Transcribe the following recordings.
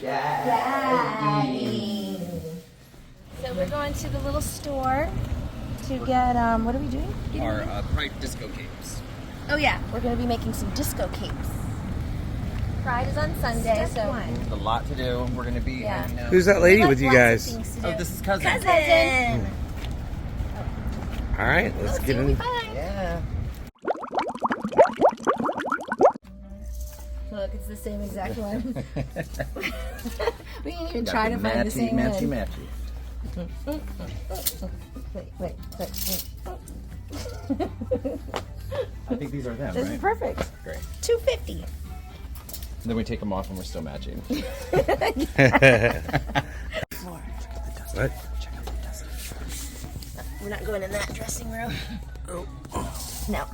Gagging. So we're going to the little store to get, what are we doing? Our Pride disco capes. Oh yeah, we're going to be making some disco capes. Pride is on Sunday, so... A lot to do. We're going to be hanging out. Who's that lady with you guys? Oh, this is Cousin. Cousin! All right, let's get in. Yeah. Look, it's the same exact one. We didn't even try to find the same one. Matchy. Wait. I think these are them, This right? is perfect. Great. $2.50. And then we take them off and we're still matching. What? Check out the dust. We're not going in that dressing room. No.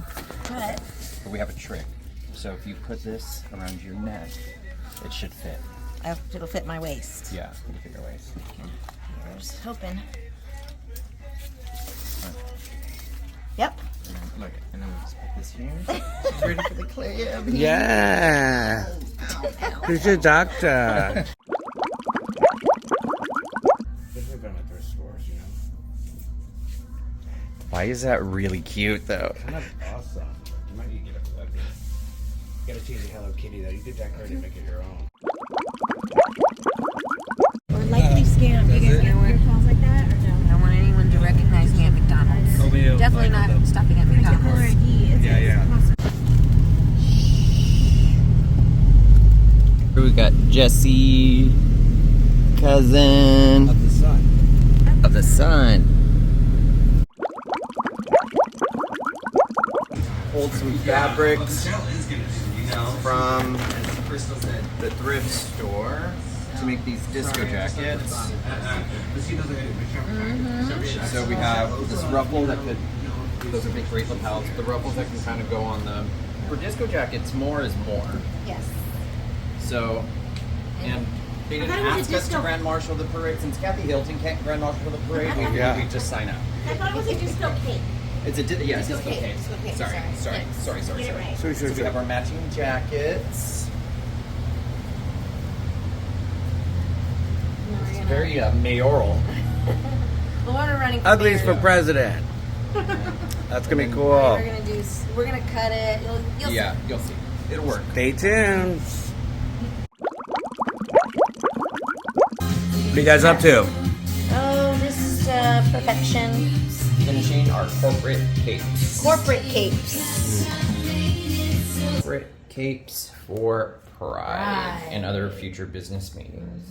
But But we have a trick. So if you put this around your neck, it should fit. it'll fit my waist. Yeah, you can fit your waist. We're just hoping. Yep. Look, and then we just put this here. She's ready for the clam. Yeah. Who's your doctor? Why is that really cute, though? Kind of awesome. You might need to get a flip. You gotta change the Hello Kitty though. You could decorate it and make it your own. Or likely scam. You guys know where it calls like that, or no? I don't want anyone to recognize me at McDonald's. Definitely not stopping at McDonald's. Yeah. Here we got Jesse, cousin Of the sun. of the sun. Pulled some fabrics from the thrift store to make these disco jackets. So we have this ruffle that could, those are big great lapels, the ruffles that can kind of go on them. For disco jackets, more is more. Yes. So, and they didn't ask us to Grand Marshal the parade. Since Kathy Hilton can't Grand Marshal the parade, we just sign up. I thought it was a disco cake. It's a disco cake. Disco cake. Sorry. Get it right. Sure. So we have our matching jackets. It's very mayoral. Well, we're running for Uglies for mayor. president. That's gonna be cool. We're gonna cut it. You'll Yeah, you'll see. It'll work. Stay tuned. What are you guys up to? Oh, just perfection. Finishing our corporate capes. Corporate capes. Corporate capes for Pride and other future business meetings.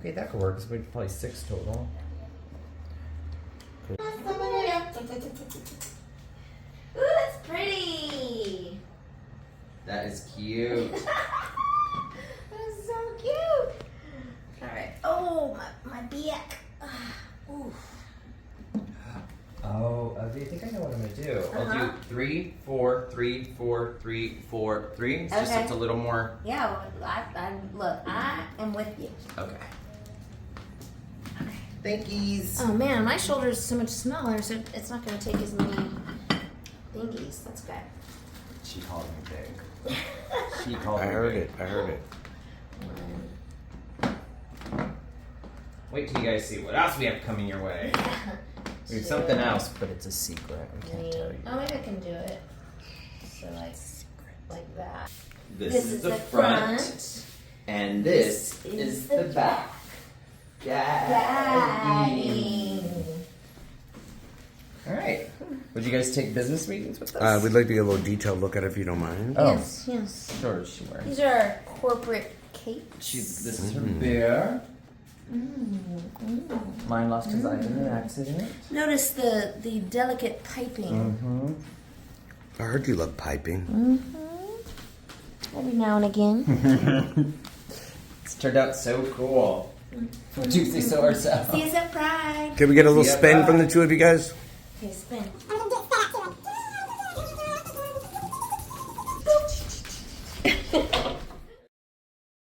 Okay, that could work. It's probably 6 total. Ooh, that's pretty. That is cute. That's so cute. All right. Oh, my back. Ooh. Oh, I think I know what I'm gonna do. I'll do 3, 4, 3, 4, 3, 4, 3. It's just it's a little more. Yeah. Look, I am with you. Okay. Thankies. Oh man, my shoulder is so much smaller, so it's not going to take as many thingies. That's good. She called me big. She called I me heard big. it. I heard it. Wait till you guys see what else we have coming your way. We have something else, but it's a secret. I can't tell you. Oh, maybe I can do it. So like that. This is the front, and this is the back. Gagging. All right. Would you guys take business meetings with us? We'd like to get a little detailed look at it if you don't mind. Oh. Yes. Sure, sure. These are our corporate capes. This is her bear. Mine lost his eye in an accident. Notice the delicate piping. I heard you love piping. Every now and again. It's turned out so cool. What do you say so ourselves? See us at Pride. Can we get a little Yeah, spin bye. from the two of you guys? Okay, spin.